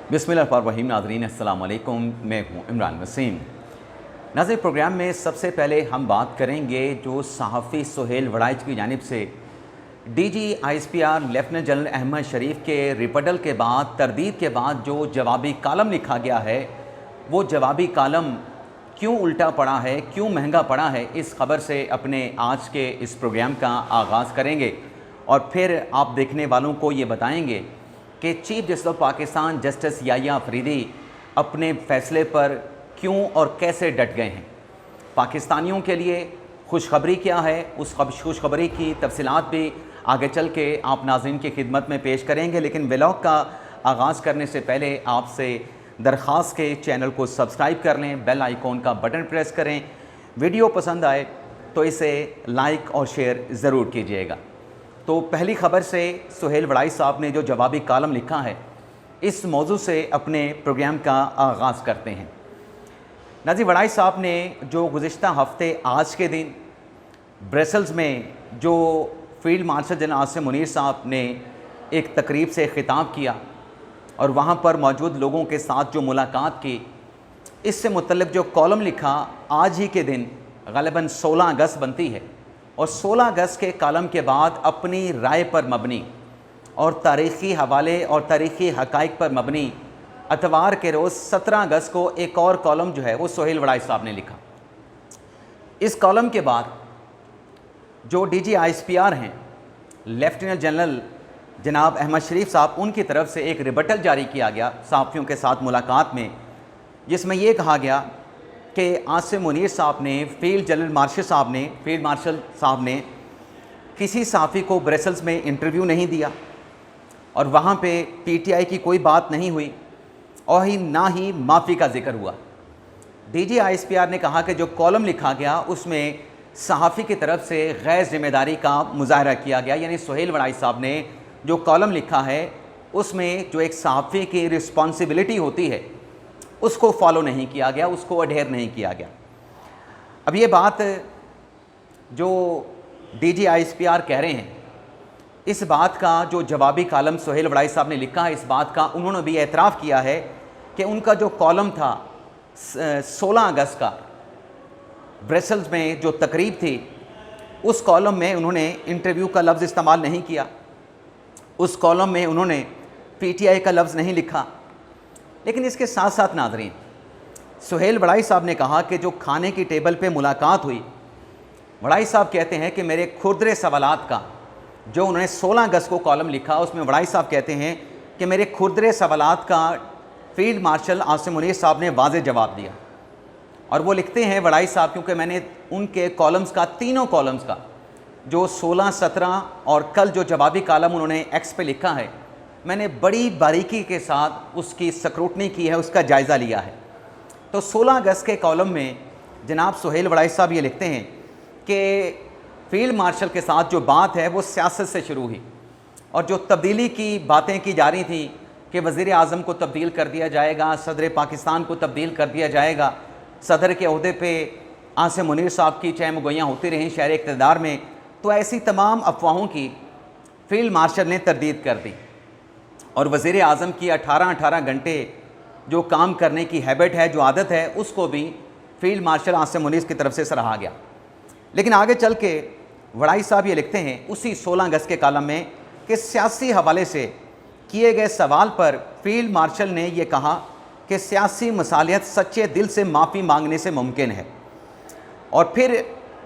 बिस्मिल्लाहिर्रहमानिर्रहीम। नाज़रीन अस्सलाम वालेकुम, मैं हूँ इमरान वसीम। नाज़रीन, प्रोग्राम में सबसे पहले हम बात करेंगे जो सहाफ़ी सुहेल वड़ाइच की जानिब से DGISPR लेफ्टिनेंट जनरल अहमद शरीफ के रिपटल के बाद, तरदीद के बाद जो जवाबी कालम लिखा गया है, वो जवाबी कालम क्यों उल्टा पड़ा है, क्यों महंगा पड़ा है, इस खबर से अपने आज के इस प्रोग्राम का आगाज़ करेंगे और फिर आप देखने वालों को ये बताएंगे कि chief justice of Pakistan justice Yahya Afridi अपने फ़ैसले पर क्यों और कैसे डट गए हैं। पाकिस्तानियों के लिए खुशखबरी क्या है, उस खुशखबरी की तफसीलात भी आगे चल के आप नाज़रीन की खिदमत में पेश करेंगे। लेकिन व्लॉग का आगाज़ करने से पहले आपसे दरख्वास्त के चैनल को सब्सक्राइब कर लें, बेल आइकॉन का बटन प्रेस करें। वीडियो पसंद आए तो इसे लाइक और शेयर ज़रूर कीजिएगा। तो पहली ख़बर से सुहेल वड़ाइच साहब ने जो जवाबी कालम लिखा है, इस मौजू से अपने प्रोग्राम का आगाज़ करते हैं। नाज़रीन, वड़ाइच साहब ने जो गुज़िश्ता हफ़्ते आज के दिन ब्रसेल्स में जो field marshal general Asim Munir साहब ने एक तकरीब से ख़िताब किया और वहाँ पर मौजूद लोगों के साथ जो मुलाकात की, इससे मुतल्लिक़ जो कॉलम लिखा आज ही के दिन ग़ालिबन 16 अगस्त बनती है और 16 अगस्त के कॉलम के बाद अपनी राय पर मबनी और तारीख़ी हवाले और तारीख़ी हक़ाइक़ पर मबनी इतवार के रोज़ 17 अगस्त को एक और कॉलम जो है वो सुहेल वड़ाइच साहब ने लिखा। इस कॉलम के बाद जो DGISPR हैं, लेफ्टिनेंट जनरल जनाब अहमद शरीफ साहब, उनकी तरफ से एक रिबटल जारी किया गया सहाफ़ियों के साथ मुलाकात में, जिसमें ये कहा गया कि आसिम मुनीर साहब ने, फील्ड मार्शल साहब ने किसी सहाफ़ी को ब्रसेल्स में इंटरव्यू नहीं दिया और वहाँ पे PTI की कोई बात नहीं हुई और ना ही माफ़ी का जिक्र हुआ। DGISPR ने कहा कि जो कॉलम लिखा गया उसमें सहाफ़ी की तरफ से गैर ज़िम्मेदारी का मुज़ाहरा किया गया, यानी सुहेल वड़ाइच साहब ने जो कॉलम लिखा है उसमें जो एक सहाफ़ी की रिस्पॉन्सिबिलिटी होती है उसको फॉलो नहीं किया गया, उसको अडेयर नहीं किया गया। अब ये बात जो DGISPR कह रहे हैं, इस बात का जो जवाबी कालम सुहेल वड़ाइच साहब ने लिखा है, इस बात का उन्होंने भी एतराफ़ किया है कि उनका जो कॉलम था 16 अगस्त का ब्रसेल्स में जो तकरीब थी, उस कॉलम में उन्होंने इंटरव्यू का लफ्ज़ इस्तेमाल नहीं किया, उस कॉलम में उन्होंने PTI का लफ्ज़ नहीं लिखा। लेकिन इसके साथ साथ नाज़रीन, सुहेल वड़ाइच साहब ने कहा कि जो खाने की टेबल पे मुलाकात हुई, वड़ाइच साहब कहते हैं कि मेरे खुरदरे सवालात का जो उन्होंने 16 अगस्त को कॉलम लिखा, उसमें वड़ाइच साहब कहते हैं कि मेरे खुरदरे सवालात का फील्ड मार्शल आसिम मुनीर साहब ने वाज़ेह जवाब दिया। और वो लिखते हैं वड़ाइच साहब, क्योंकि मैंने उनके कॉलम्स का, तीनों कॉलम्स का, जो 16, 17 और कल जो जवाबी कालम उन्होंने एक्स पे लिखा है, मैंने बड़ी बारीकी के साथ उसकी स्क्रूटनी की है, उसका जायज़ा लिया है। तो 16 अगस्त के कॉलम में जनाब सुहेल वड़ाइच साहब ये लिखते हैं कि फील्ड मार्शल के साथ जो बात है वो सियासत से शुरू हुई और जो तब्दीली की बातें की जा रही थी कि वज़ीर आज़म को तब्दील कर दिया जाएगा, सदर पाकिस्तान को तब्दील कर दिया जाएगा, सदर के अहदे पे आसिम मुनीर साहब की चहमगोइयाँ होती रहीं शहर इक़्तिदार में, तो ऐसी तमाम अफवाहों की फील्ड मार्शल ने तरदीद कर दी और वज़ीर आज़म की 18-18 घंटे जो काम करने की हैबिट है, जो आदत है, उसको भी फील्ड मार्शल आसिम मुनीर की तरफ से सराहा गया। लेकिन आगे चल के वड़ाइच साहब ये लिखते हैं उसी 16 अगस्त के कॉलम में कि सियासी हवाले से किए गए सवाल पर फील्ड मार्शल ने यह कहा कि सियासी मसालियत सच्चे दिल से माफ़ी मांगने से मुमकिन है। और फिर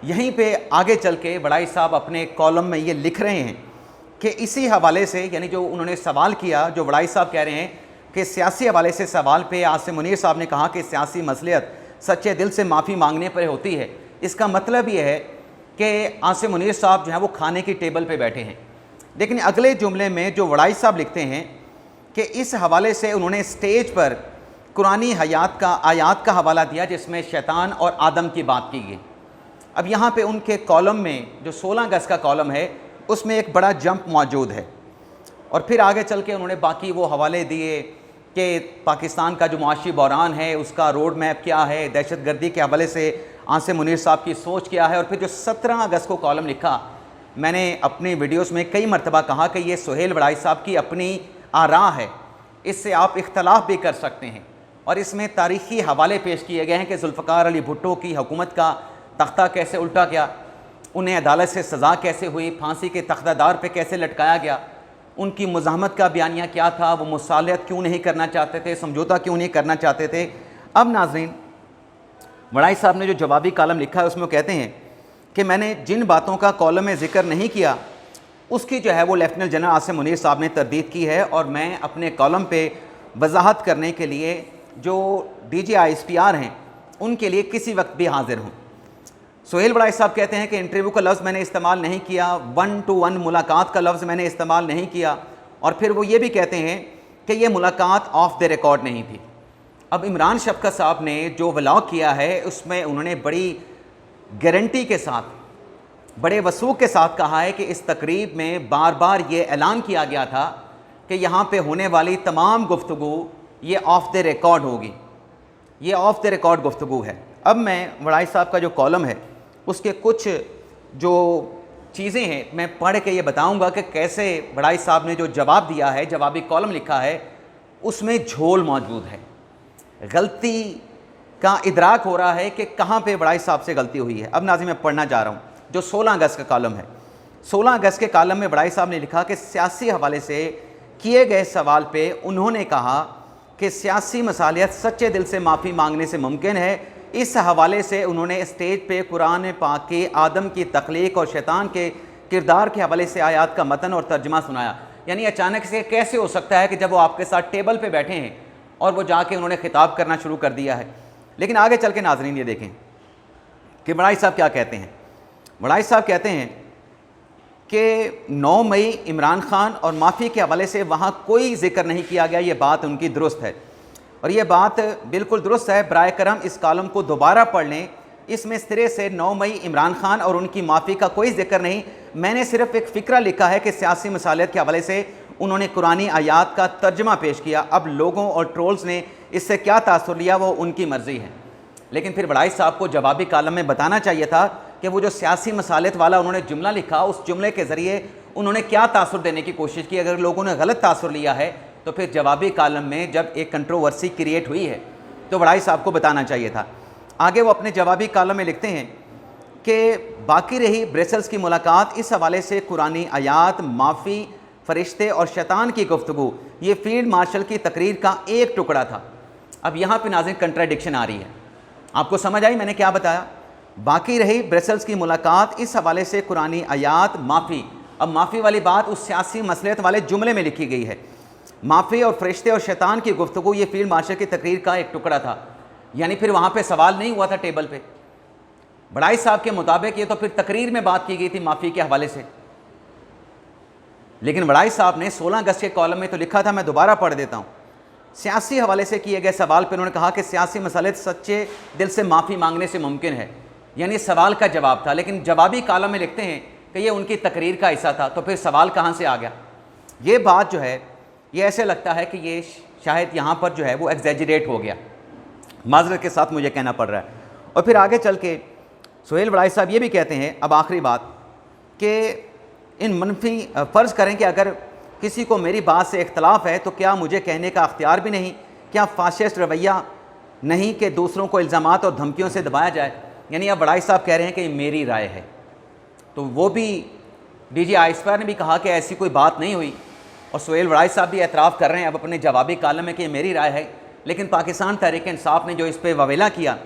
यहीं पे आगे चल के वड़ाइच साहब अपने कॉलम में ये लिख रहे हैं कि इसी हवाले से, यानी जो उन्होंने सवाल किया, जो वड़ाइच साहब कह रहे हैं कि सियासी हवाले से सवाल पे आसिम मुनीर साहब ने कहा कि सियासी मसलियत सच्चे दिल से माफ़ी मांगने पर होती है, इसका मतलब ये है कि आसिम मुनीर साहब जो है वो खाने की टेबल पे बैठे हैं। लेकिन अगले जुमले में जो वड़ाइच साहब लिखते हैं कि इस हवाले से उन्होंने स्टेज पर कुरानी आयात का हवाला दिया जिसमें शैतान और आदम की बात की गई। अब यहाँ पे उनके कॉलम में जो 16 अगस्त का कॉलम है उसमें एक बड़ा जंप मौजूद है और फिर आगे चल के उन्होंने बाकी वो हवाले दिए कि पाकिस्तान का जो मुआशी बहरान है उसका रोड मैप क्या है, दहशतगर्दी के हवाले से आसिम मुनीर साहब की सोच क्या है। और फिर जो 17 अगस्त को कॉलम लिखा, मैंने अपनी वीडियोस में कई मरतबा कहा कि ये सुहेल वड़ाइच साहब की अपनी आरा है, इससे आप इख्तलाफ भी कर सकते हैं। और इसमें तारीख़ी हवाले पेश किए गए हैं कि जुल्फ़िकार अली भुट्टो की हुकूमत का तख्ता कैसे उल्टा गया, उन्हें अदालत से सज़ा कैसे हुई, फांसी के तख्तादार पे कैसे लटकाया गया, उनकी मुज़ाहमत का बयानिया क्या था, वो मुसालहत क्यों नहीं करना चाहते थे, समझौता क्यों नहीं करना चाहते थे। अब नाज़रीन, वड़ाई साहब ने जो जवाबी कालम लिखा है उसमें वो कहते हैं कि मैंने जिन बातों का कॉलम में ज़िक्र नहीं किया उसकी जो है वो लेफ्टिनेंट जनरल आसिम मुनीर साहब ने तरदीद की है, और मैं अपने कॉलम पे वजाहत करने के लिए जो DG ISPR हैं उनके लिए किसी वक्त भी हाजिर हूँ। सोहेल वड़ाई साहब कहते हैं कि इंटरव्यू का लफ्ज़ मैंने इस्तेमाल नहीं किया, 1-to-1 मुलाकात का लफ्ज़ मैंने इस्तेमाल नहीं किया, और फिर वो ये भी कहते हैं कि ये मुलाकात ऑफ द रिकॉर्ड नहीं थी। अब इमरान शफ़क़त साहब ने जो व्लॉग किया है उसमें उन्होंने बड़ी गारंटी के साथ, बड़े वसूख के साथ कहा है कि इस तकरीब में बार बार ये ऐलान किया गया था कि यहाँ पे होने वाली तमाम गुफ्तगू ये ऑफ द रिकॉर्ड होगी, ये ऑफ द रिकॉर्ड गुफ्तगू है। अब मैं वड़ाई साहब का जो कॉलम है उसके कुछ जो चीज़ें हैं मैं पढ़ के ये बताऊंगा कि कैसे वड़ाई साहब ने जो जवाब दिया है, जवाबी कॉलम लिखा है, उसमें झोल मौजूद है, गलती का इदराक हो रहा है कि कहाँ पे वड़ाई साहब से गलती हुई है। अब नाज़रीन मैं पढ़ना चाह रहा हूँ जो 16 अगस्त का कॉलम है। 16 अगस्त के कॉलम में वड़ाई साहब ने लिखा कि सियासी हवाले से किए गए सवाल पे उन्होंने कहा कि सियासी मसालियत सच्चे दिल से माफ़ी मांगने से मुमकिन है। इस हवाले से उन्होंने स्टेज पे कुरान पाक के आदम की तख्लीक और शैतान के किरदार के हवाले से आयात का मतन और तर्जमा सुनाया। यानी अचानक से कैसे हो सकता है कि जब वो आपके साथ टेबल पे बैठे हैं और वो जाके उन्होंने खिताब करना शुरू कर दिया है। लेकिन आगे चल के नाज़रीन ये देखें कि वड़ाई साहब क्या कहते हैं। वड़ाई साहब कहते हैं कि 9 मई इमरान खान और माफ़ी के हवाले से वहाँ कोई जिक्र नहीं किया गया, ये बात उनकी दुरुस्त है और ये बात बिल्कुल दुरुस्त है। बराए करम इस कॉलम को दोबारा पढ़ लें, इसमें सिरे से 9 मई इमरान खान और उनकी माफ़ी का कोई जिक्र नहीं। मैंने सिर्फ एक फ़िक्रा लिखा है कि सियासी मसालियत के हवाले से उन्होंने कुरानी आयात का तर्जमा पेश किया। अब लोगों और ट्रोल्स ने इससे क्या तासुर लिया वो उनकी मर्ज़ी है। लेकिन फिर वड़ाई साहब को जवाबी कालम में बताना चाहिए था कि वो जो सियासी मसालियत वाला उन्होंने जुमला लिखा, उस जुमले के ज़रिए उन्होंने क्या तासुर देने की कोशिश की। अगर लोगों ने गलत तासुर लिया है तो फिर जवाबी कालम में जब एक कंट्रोवर्सी क्रिएट हुई है तो वड़ाई साहब को बताना चाहिए था। आगे वो अपने जवाबी कालम में लिखते हैं कि बाकी रही ब्रसेल्स की मुलाकात, इस हवाले से कुरानी आयात, माफ़ी, फरिश्ते और शैतान की गुफ्तगू ये फील्ड मार्शल की तकरीर का एक टुकड़ा था। अब यहाँ पे नाज़रीन कंट्राडिक्शन आ रही है, आपको समझ आई मैंने क्या बताया। बाकी रही ब्रसेल्स की मुलाकात, इस हवाले से कुरानी आयात, माफ़ी। अब माफ़ी वाली बात उस सियासी मसलियत वाले जुमले में लिखी गई है। माफ़ी और फरिश्ते और शैतान की गुफ्तगू ये फील्ड मार्शल की तकरीर का एक टुकड़ा था। यानी फिर वहाँ पे सवाल नहीं हुआ था टेबल पे। वड़ाई साहब के मुताबिक ये तो फिर तकरीर में बात की गई थी माफ़ी के हवाले से। लेकिन वड़ाई साहब ने 16 अगस्त के कॉलम में तो लिखा था, मैं दोबारा पढ़ देता हूँ। सियासी हवाले से किए गए सवाल पर उन्होंने कहा कि सियासी मसले सच्चे दिल से माफ़ी मांगने से मुमकिन है। यानी सवाल का जवाब था, लेकिन जवाबी कालम में लिखते हैं कि ये उनकी तकरीर का हिस्सा था। तो फिर सवाल कहाँ से आ गया? ये बात जो है ये ऐसे लगता है कि ये शायद यहाँ पर जो है वो एग्जैजरेट हो गया, माजरत के साथ मुझे कहना पड़ रहा है। और फिर आगे चल के सोहेल वड़ाई साहब ये भी कहते हैं, अब आखिरी बात, कि इन मनफी फ़र्ज़ करें कि अगर किसी को मेरी बात से इख्तलाफ है तो क्या मुझे कहने का अख्तियार भी नहीं? क्या फाशिस्ट रवैया नहीं कि दूसरों को इल्ज़ामात और धमकियों से दबाया जाए? यानी अब वड़ाई साहब कह रहे हैं कि ये मेरी राय है। तो वो भी DG ISPR ने भी कहा कि ऐसी कोई बात नहीं हुई, और सोहेल वड़ाई साहब भी एतराफ़ कर रहे हैं अब अपने जवाबी कालम में कि ये मेरी राय है। लेकिन पाकिस्तान तहरीक इंसाफ ने जो इस पर ववेला किया,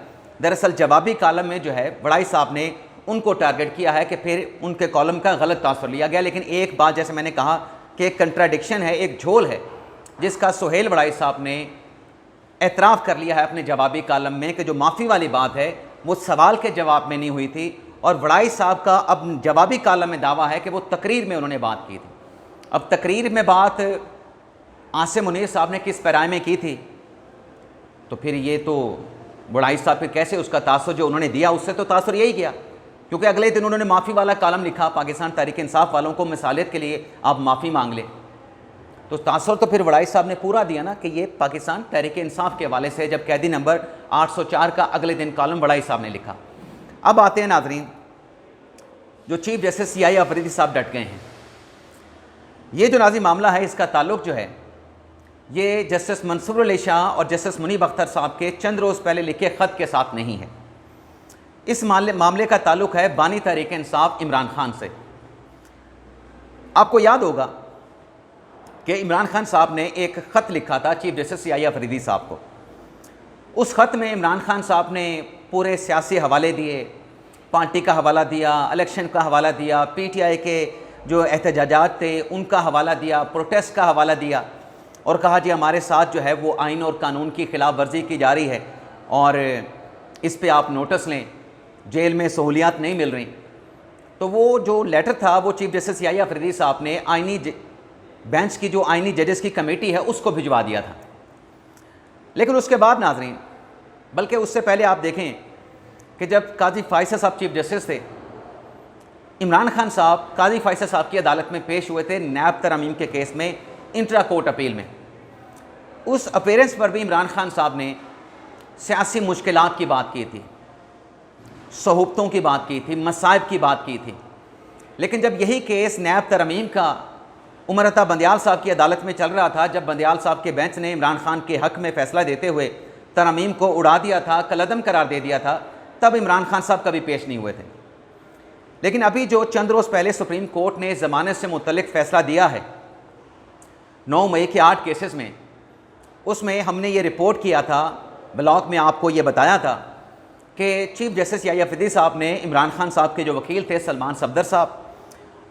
दरअसल जवाबी कालम में जो है वड़ाई साहब ने उनको टारगेट किया है कि फिर उनके कॉलम का गलत तासुर लिया गया। लेकिन एक बात जैसे मैंने कहा कि एक कंट्राडिक्शन है, एक झोल है, जिसका सोहेल वड़ाई साहब ने एतराफ़ कर लिया है अपने जवाबी कालम में कि जो माफ़ी वाली बात है वो सवाल के जवाब में नहीं हुई थी। और वड़ाई साहब का अब जवाबी कालम में दावा है कि वो तकरीर में उन्होंने बात की थी। अब तकरीर में बात आसिम मुनीर साहब ने किस पैराए में की थी, तो फिर ये तो वड़ाई साहब फिर कैसे उसका तासुर जो उन्होंने दिया उससे तो तासुर यही गया, क्योंकि अगले दिन उन्होंने माफ़ी वाला कालम लिखा, पाकिस्तान तहरीक इंसाफ वालों को मिसालियत के लिए आप माफ़ी मांग लें। तो तासुर तो फिर वड़ाई साहब ने पूरा दिया ना कि ये पाकिस्तान तहरीक इंसाफ के हवाले से, जब कैदी नंबर 804 का अगले दिन कॉलम वड़ाई साहब ने लिखा। अब आते हैं नाजरीन, जो चीफ जस्टिस CI अफरीदी साहब डट गए हैं। ये जो नाज़ी मामला है इसका ताल्लुक़ जो है ये जस्टिस मंसूर अली शाह और जस्टिस मुनीब अख्तर साहब के चंद रोज़ पहले लिखे ख़त के साथ नहीं है। इस मामले का ताल्लुक़ है बानी तहरीक इंसाफ इमरान खान से। आपको याद होगा कि इमरान खान साहब ने एक ख़त लिखा था चीफ जस्टिस याहिया अफरीदी साहब को। उस ख़त में इमरान खान साहब ने पूरे सियासी हवाले दिए, पार्टी का हवाला दिया, इलेक्शन का हवाला दिया, PTI के जो एहतजाजात थे उनका हवाला दिया, प्रोटेस्ट का हवाला दिया और कहा जी हमारे साथ जो है वो आइन और कानून की खिलाफ वर्जी की जा रही है और इस पे आप नोटिस लें, जेल में सहूलियात नहीं मिल रही। तो वो जो लेटर था वो चीफ जस्टिस याहिया अफरीदी साहब ने आइनी बेंच की जो आइनी जजेस की कमेटी है उसको भिजवा दिया था। लेकिन उसके बाद नाज़रीन, बल्कि उससे पहले आप देखें कि जब काजी फ़ायसल साहब चीफ जस्टिस थे, इमरान खान साहब काजी फ़ायसल साहब की अदालत में पेश हुए थे नैब तरमीम के केस में, इंट्रा कोर्ट अपील में। उस अपीयरेंस पर भी इमरान खान साहब ने सियासी मुश्किलात की बात की थी, सहूबतों की बात की थी, मसाइब की बात की थी। लेकिन जब यही केस नैब तरमीम का उमर अता बंदयाल साहब की अदालत में चल रहा था, जब बंदयाल साहब के बेंच ने इमरान खान के हक़ में फ़ैसला देते हुए तरमीम को उड़ा दिया था, कलअदम करार दे दिया था, तब इमरान खान साहब कभी पेश नहीं हुए थे। लेकिन अभी जो चंद रोज़ पहले सुप्रीम कोर्ट ने ज़मानत से मुतल्लिक़ फ़ैसला दिया है 9 मई के 8 केसेस में, उसमें हमने ये रिपोर्ट किया था, ब्लॉग में आपको ये बताया था कि चीफ जस्टिस याहिया अफरीदी साहब ने इमरान खान साहब के जो वकील थे सलमान सफदर साहब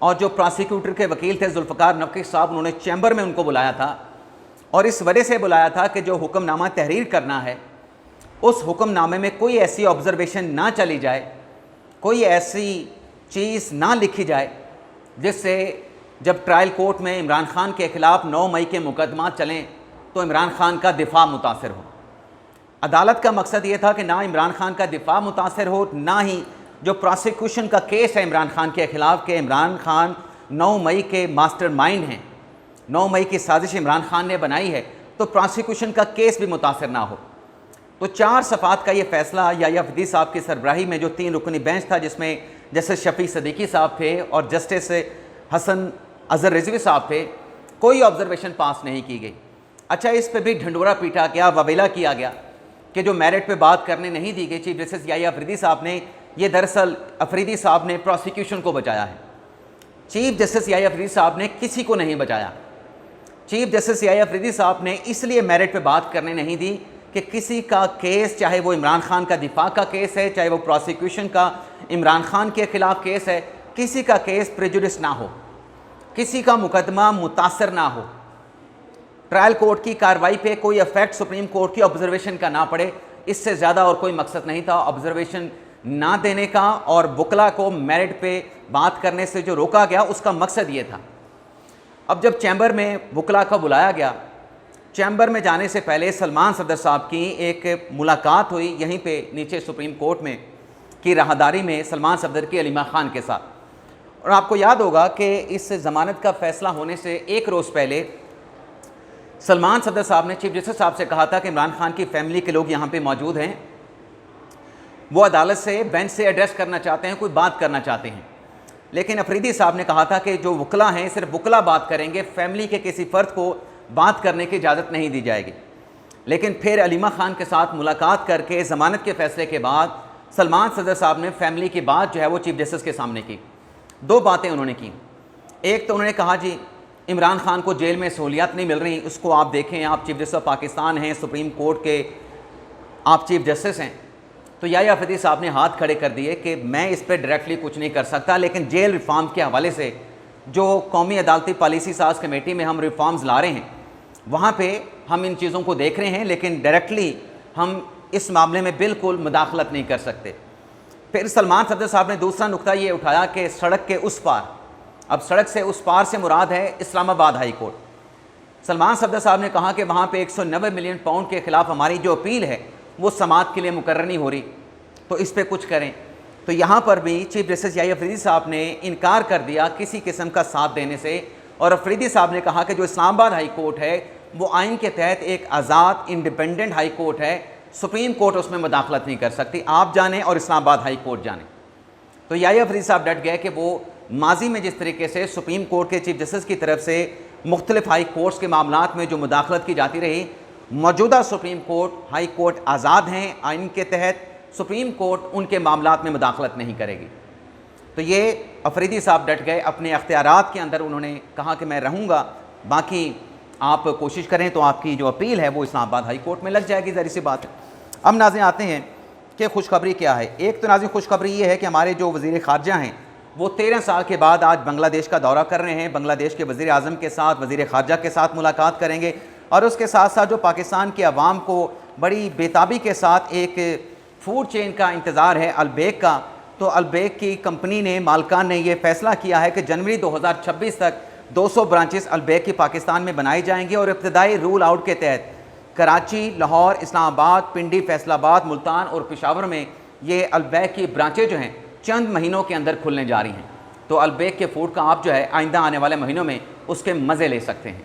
और जो प्रोसिक्यूटर के वकील थे जुल्फ़िकार नक़वी साहब, उन्होंने चैम्बर में उनको बुलाया था और इस वजह से बुलाया था कि जो हुक्मनामा तहरीर करना है उस हुक्मनामे में कोई ऐसी ऑब्जर्वेशन ना चली जाए, कोई ऐसी चीज़ ना लिखी जाए जिससे जब ट्रायल कोर्ट में इमरान खान के ख़िलाफ़ 9 मई के मुकदमा चलें तो इमरान खान का दिफा मुतासर हो। अदालत का मकसद ये था कि ना इमरान खान का दिफा मुतासर हो, ना ही जो प्रोसिक्यूशन का केस है इमरान खान के ख़िलाफ़ के इमरान खान 9 मई के मास्टरमाइंड हैं, 9 मई की साजिश इमरान खान ने बनाई है, तो प्रोसिक्यूशन का केस भी मुतासर ना हो। तो 4 सफ़ात का ये फ़ैसला याहिया अफरीदी साहब की सरबराही में जो 3 रुकनी बेंच था, जिसमें जस्टिस शफ़ी सदीकी साहब थे और जस्टिस हसन अज़हर रिजवी साहब थे, कोई ऑब्जर्वेशन पास नहीं की गई। अच्छा, इस पे भी ढंडोरा पीटा गया, ववेला किया गया कि जो मेरिट पे बात करने नहीं दी गई चीफ जस्टिस याहिया अफरीदी साहब ने, ये दरअसल अफरीदी साहब ने प्रोसिक्यूशन को बचाया है। चीफ जस्टिस याहिया अफरीदी साहब ने किसी को नहीं बचाया। चीफ जस्टिस याहिया अफरीदी साहब ने इसलिए मेरिट पे बात करने नहीं दी कि किसी का केस, चाहे वो इमरान खान का दिफा का केस है, चाहे वो प्रोसिक्यूशन का इमरान खान के ख़िलाफ़ केस है, किसी का केस प्रेजुडिस ना हो, किसी का मुकदमा मुतासर ना हो, ट्रायल कोर्ट की कार्रवाई पे कोई इफेक्ट सुप्रीम कोर्ट की ऑब्जर्वेशन का ना पड़े। इससे ज़्यादा और कोई मकसद नहीं था ऑब्जर्वेशन ना देने का, और वकला को मेरिट पे बात करने से जो रोका गया उसका मकसद ये था। अब जब चैम्बर में वकला को बुलाया गया, चैम्बर में जाने से पहले सलमान सफदर साहब की एक मुलाकात हुई यहीं पे नीचे सुप्रीम कोर्ट में की राहदारी में सलमान सफदर की अलीमा खान के साथ। और आपको याद होगा कि इस ज़मानत का फ़ैसला होने से एक रोज़ पहले सलमान सफदर साहब ने चीफ जस्टिस साहब से कहा था कि इमरान खान की फैमिली के लोग यहाँ पे मौजूद हैं, वो अदालत से, बेंच से एड्रेस करना चाहते हैं, कोई बात करना चाहते हैं। लेकिन अफरीदी साहब ने कहा था कि जो वकला हैं सिर्फ वकला बात करेंगे, फैमिली के किसी फ़र्द को बात करने की इजाज़त नहीं दी जाएगी। लेकिन फिर अलीमा खान के साथ मुलाकात करके ज़मानत के फ़ैसले के बाद सलमान सफदर साहब ने फैमिली की बात जो है वो चीफ जस्टिस के सामने की। 2 बातें उन्होंने की। एक तो उन्होंने कहा जी इमरान खान को जेल में सहूलियात नहीं मिल रही, उसको आप देखें, आप चीफ जस्टिस ऑफ पाकिस्तान हैं, सुप्रीम कोर्ट के आप चीफ जस्टिस हैं। तो याहिया अफरीदी साहब ने हाथ खड़े कर दिए कि मैं इस पर डायरेक्टली कुछ नहीं कर सकता, लेकिन जेल रिफॉर्म के हवाले से जो कौमी अदालती पॉलिसी साज कमेटी में हम रिफॉर्म्स ला रहे हैं वहाँ पे हम इन चीज़ों को देख रहे हैं, लेकिन डायरेक्टली हम इस मामले में बिल्कुल मुदाखलत नहीं कर सकते। फिर सलमान सफदर साहब ने दूसरा नुक्ता ये उठाया कि सड़क के उस पार, अब सड़क से उस पार से मुराद है इस्लामाबाद हाई कोर्ट। सलमान सफदर साहब ने कहा कि वहाँ पे 190 मिलियन पाउंड के ख़िलाफ़ हमारी जो अपील है वो समाअत के लिए मुकर्रर नहीं हो रही, तो इस पर कुछ करें। तो यहाँ पर भी चीफ जस्टिस याहिया अफरीदी साहब ने इनकार कर दिया किसी किस्म का साथ देने से, और अफरीदी साहब ने कहा कि जो इस्लामाबाद हाई कोर्ट है वो आइन के तहत एक आज़ाद इंडिपेंडेंट हाई कोर्ट है, सुप्रीम कोर्ट उसमें मुदाखलत नहीं कर सकती, आप जाने और इस्लामाबाद हाई कोर्ट जाने। तो याहिया अफरीदी साहब डट गए कि वो माजी में जिस तरीके से सुप्रीम कोर्ट के चीफ जस्टिस की तरफ से मुख्तलिफ हाई कोर्ट्स के मामलात में जो मुदाखलत की जाती रही, मौजूदा सुप्रीम कोर्ट, हाई कोर्ट आज़ाद हैं, आइन के तहत सुप्रीम कोर्ट उनके मामलात में मुदाखलत नहीं करेगी। तो ये अफरीदी साहब डट गए, अपने अख्तियारात के अंदर उन्होंने कहा कि मैं रहूँगा, बाकी आप कोशिश करें तो आपकी जो अपील है वो इस्लामाबाद हाई कोर्ट में लग जाएगी, ज़ाहिर सी बात है। अब नाज़रीन आते हैं कि खुशखबरी क्या है। एक तो नाज़रीन खुशखबरी ये है कि हमारे जो वज़ीर ख़ारजा हैं वो 13 साल के बाद आज बांग्लादेश का दौरा कर रहे हैं। बांग्लादेश के वज़ीर आज़म के साथ, वज़ीर ख़ारजा के साथ मुलाकात करेंगे और उसके साथ साथ जो पाकिस्तान के अवाम को बड़ी बेताबी के साथ एक फ़ूड चेन का इंतज़ार है अलबेक का, तो अलबेक की कंपनी ने, मालकान ने यह फ़ैसला किया है कि जनवरी 2026 तक 200 ब्रांचेस अलबेक की पाकिस्तान में बनाई जाएंगी और इब्तदाई रूल आउट के तहत कराची, लाहौर, इस्लामाबाद, पिंडी, फैसलाबाद, मुल्तान और पेशावर में ये अलबेक की ब्रांचें जो हैं चंद महीनों के अंदर खुलने जा रही हैं। तो अलबेक के फूड का आप जो है आइंदा आने वाले महीनों में उसके मज़े ले सकते हैं।